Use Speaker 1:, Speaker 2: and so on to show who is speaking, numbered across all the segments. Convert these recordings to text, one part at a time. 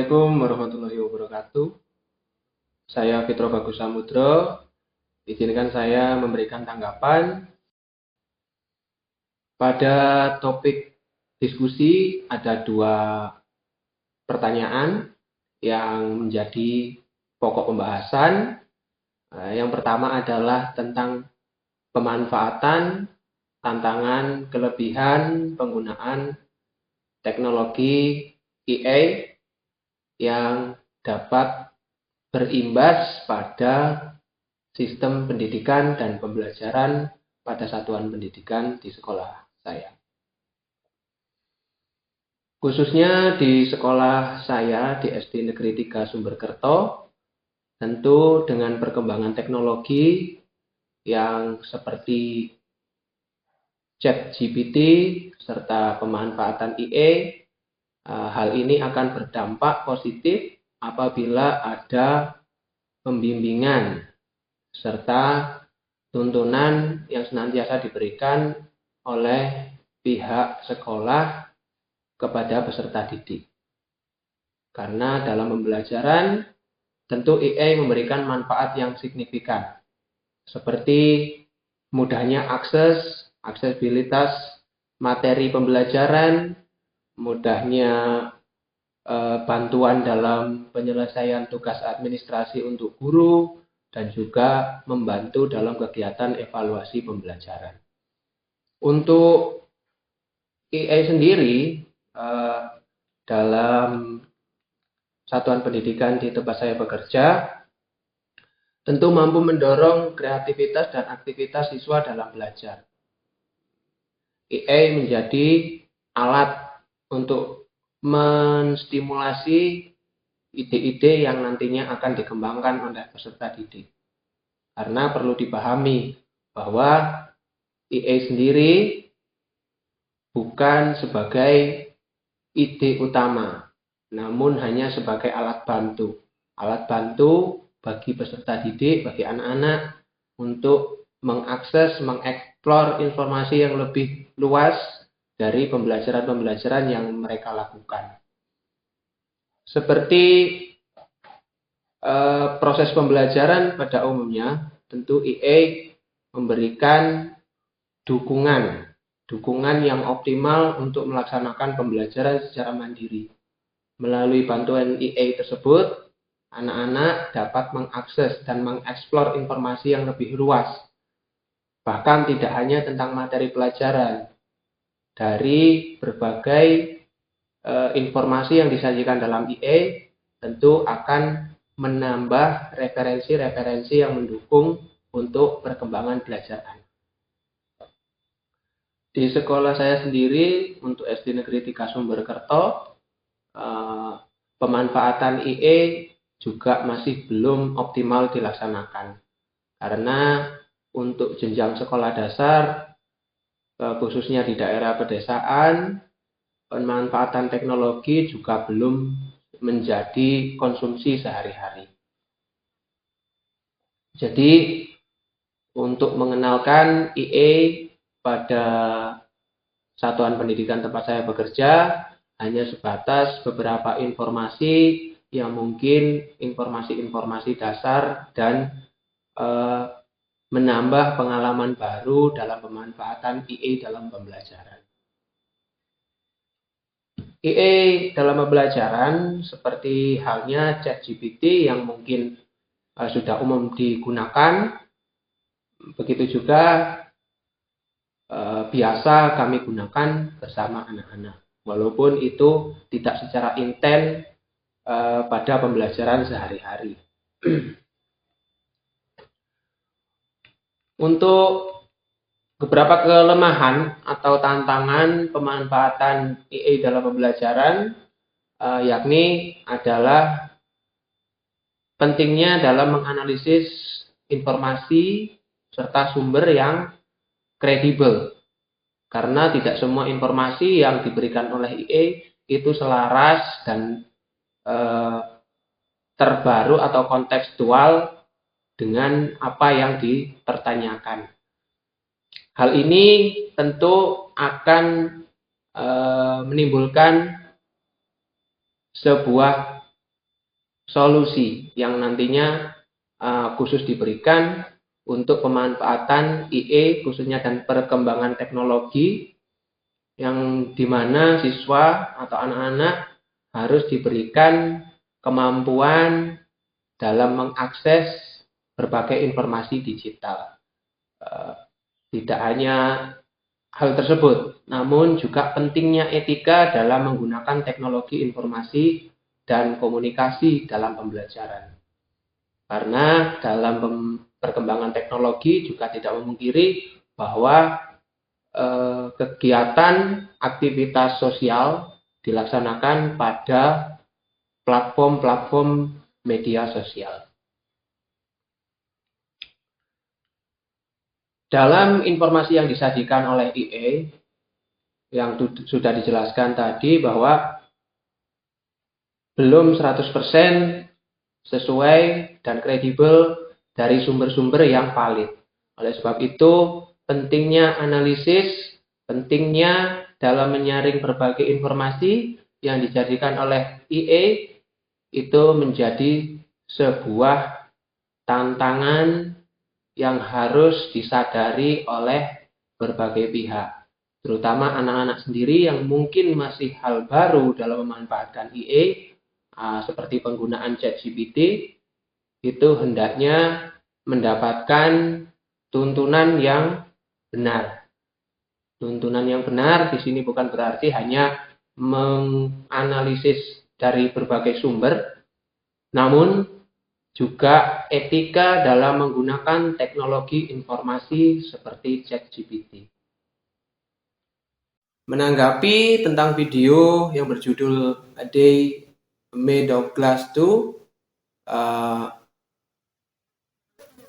Speaker 1: Assalamualaikum warahmatullahi wabarakatuh. Saya Fitro Bagus Samudro. Izinkan saya memberikan tanggapan pada topik diskusi. Ada dua pertanyaan yang menjadi pokok pembahasan. Yang pertama adalah tentang pemanfaatan, tantangan, kelebihan penggunaan teknologi AI yang dapat berimbas pada sistem pendidikan dan pembelajaran pada satuan pendidikan di sekolah saya. Khususnya di sekolah saya di SD Negeri 3 Sumberkerto, tentu dengan perkembangan teknologi yang seperti ChatGPT serta pemanfaatan AI, hal ini akan berdampak positif apabila ada pembimbingan serta tuntunan yang senantiasa diberikan oleh pihak sekolah kepada peserta didik. Karena dalam pembelajaran tentu AI memberikan manfaat yang signifikan, seperti mudahnya aksesibilitas materi pembelajaran, mudahnya bantuan dalam penyelesaian tugas administrasi untuk guru, dan juga membantu dalam kegiatan evaluasi pembelajaran. Untuk AI sendiri, dalam satuan pendidikan di tempat saya bekerja, tentu mampu mendorong kreativitas dan aktivitas siswa dalam belajar. AI menjadi alat untuk menstimulasi ide-ide yang nantinya akan dikembangkan oleh peserta didik. Karena perlu dipahami bahwa AI sendiri bukan sebagai ide utama, namun hanya sebagai alat bantu. Alat bantu bagi peserta didik, bagi anak-anak untuk mengakses, mengeksplor informasi yang lebih luas dari pembelajaran-pembelajaran yang mereka lakukan. Seperti proses pembelajaran pada umumnya, tentu AI memberikan dukungan yang optimal untuk melaksanakan pembelajaran secara mandiri. Melalui bantuan AI tersebut, anak-anak dapat mengakses dan mengeksplor informasi yang lebih luas. Bahkan tidak hanya tentang materi pelajaran. Dari berbagai informasi yang disajikan dalam AI, tentu akan menambah referensi-referensi yang mendukung untuk perkembangan belajar anak. Di sekolah saya sendiri, untuk SD Negeri 3 Sumberkerto, pemanfaatan AI juga masih belum optimal dilaksanakan. Karena untuk jenjang sekolah dasar, khususnya di daerah pedesaan, pemanfaatan teknologi juga belum menjadi konsumsi sehari-hari. Jadi, untuk mengenalkan AI pada satuan pendidikan tempat saya bekerja, hanya sebatas beberapa informasi yang mungkin informasi-informasi dasar dan menambah pengalaman baru dalam pemanfaatan AI dalam pembelajaran. AI dalam pembelajaran seperti halnya ChatGPT yang mungkin sudah umum digunakan, begitu juga biasa kami gunakan bersama anak-anak, walaupun itu tidak secara intens pada pembelajaran sehari-hari. Untuk beberapa kelemahan atau tantangan pemanfaatan AI dalam pembelajaran, yakni adalah pentingnya dalam menganalisis informasi serta sumber yang kredibel. Karena tidak semua informasi yang diberikan oleh AI itu selaras dan terbaru atau kontekstual dengan apa yang dipertanyakan. Hal ini tentu akan menimbulkan sebuah solusi yang nantinya khusus diberikan untuk pemanfaatan IE khususnya dan perkembangan teknologi yang dimana siswa atau anak-anak harus diberikan kemampuan dalam mengakses berbagai informasi digital. Tidak hanya hal tersebut, namun juga pentingnya etika dalam menggunakan teknologi informasi dan komunikasi dalam pembelajaran. Karena dalam perkembangan teknologi juga tidak memungkiri bahwa kegiatan aktivitas sosial dilaksanakan pada platform-platform media sosial. Dalam informasi yang disajikan oleh IE yang sudah dijelaskan tadi bahwa belum 100% sesuai dan kredibel dari sumber-sumber yang valid. Oleh sebab itu, pentingnya analisis, pentingnya dalam menyaring berbagai informasi yang dijadikan oleh IE itu menjadi sebuah tantangan yang harus disadari oleh berbagai pihak, terutama anak-anak sendiri yang mungkin masih hal baru dalam memanfaatkan IE, seperti penggunaan ChatGPT, itu hendaknya mendapatkan tuntunan yang benar. Tuntunan yang benar di sini bukan berarti hanya menganalisis dari berbagai sumber, namun juga etika dalam menggunakan teknologi informasi seperti ChatGPT. Menanggapi tentang video yang berjudul A Day Made of Glass 2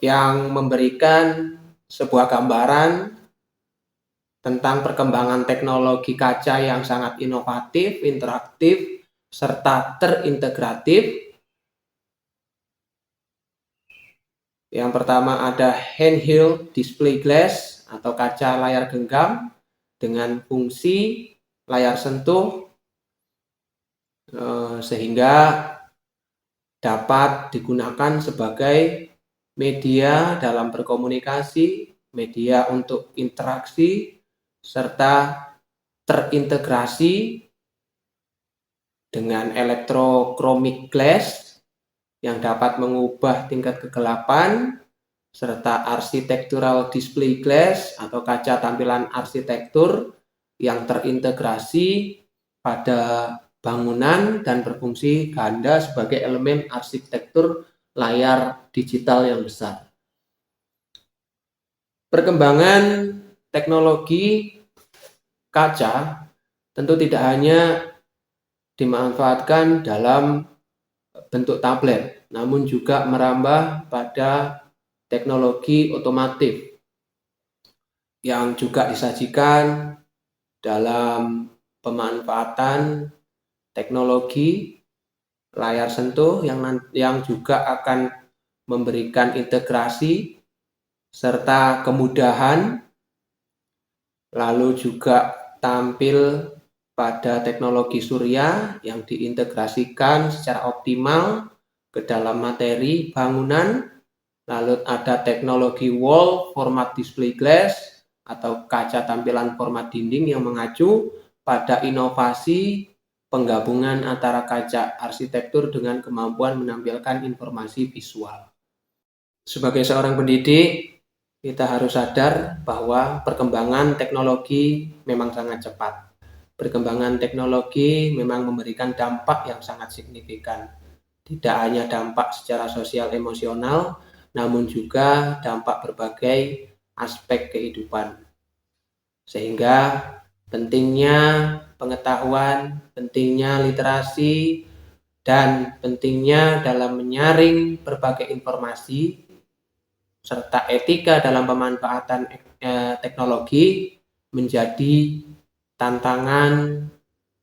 Speaker 1: yang memberikan sebuah gambaran tentang perkembangan teknologi kaca yang sangat inovatif, interaktif, serta terintegratif. Yang pertama ada handheld display glass atau kaca layar genggam dengan fungsi layar sentuh sehingga dapat digunakan sebagai media dalam berkomunikasi, media untuk interaksi, serta terintegrasi dengan electrochromic glass yang dapat mengubah tingkat kegelapan, serta architectural display glass atau kaca tampilan arsitektur yang terintegrasi pada bangunan dan berfungsi ganda sebagai elemen arsitektur layar digital yang besar. Perkembangan teknologi kaca tentu tidak hanya dimanfaatkan dalam bentuk tablet, namun juga merambah pada teknologi otomotif yang juga disajikan dalam pemanfaatan teknologi layar sentuh yang juga akan memberikan integrasi serta kemudahan, lalu juga tampil pada teknologi surya yang diintegrasikan secara optimal ke dalam materi bangunan, lalu ada teknologi wall format display glass atau kaca tampilan format dinding yang mengacu pada inovasi penggabungan antara kaca arsitektur dengan kemampuan menampilkan informasi visual. Sebagai seorang pendidik, kita harus sadar bahwa perkembangan teknologi memang sangat cepat. Perkembangan teknologi memang memberikan dampak yang sangat signifikan. Tidak hanya dampak secara sosial emosional, namun juga dampak berbagai aspek kehidupan. Sehingga pentingnya pengetahuan, pentingnya literasi, dan pentingnya dalam menyaring berbagai informasi, serta etika dalam pemanfaatan teknologi menjadi tantangan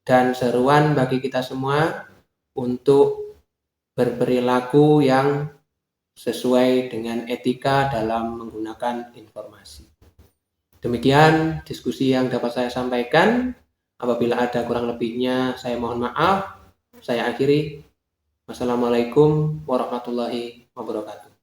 Speaker 1: dan seruan bagi kita semua untuk berperilaku yang sesuai dengan etika dalam menggunakan informasi. Demikian diskusi yang dapat saya sampaikan. Apabila ada kurang lebihnya, saya mohon maaf. Saya akhiri. Wassalamualaikum warahmatullahi wabarakatuh.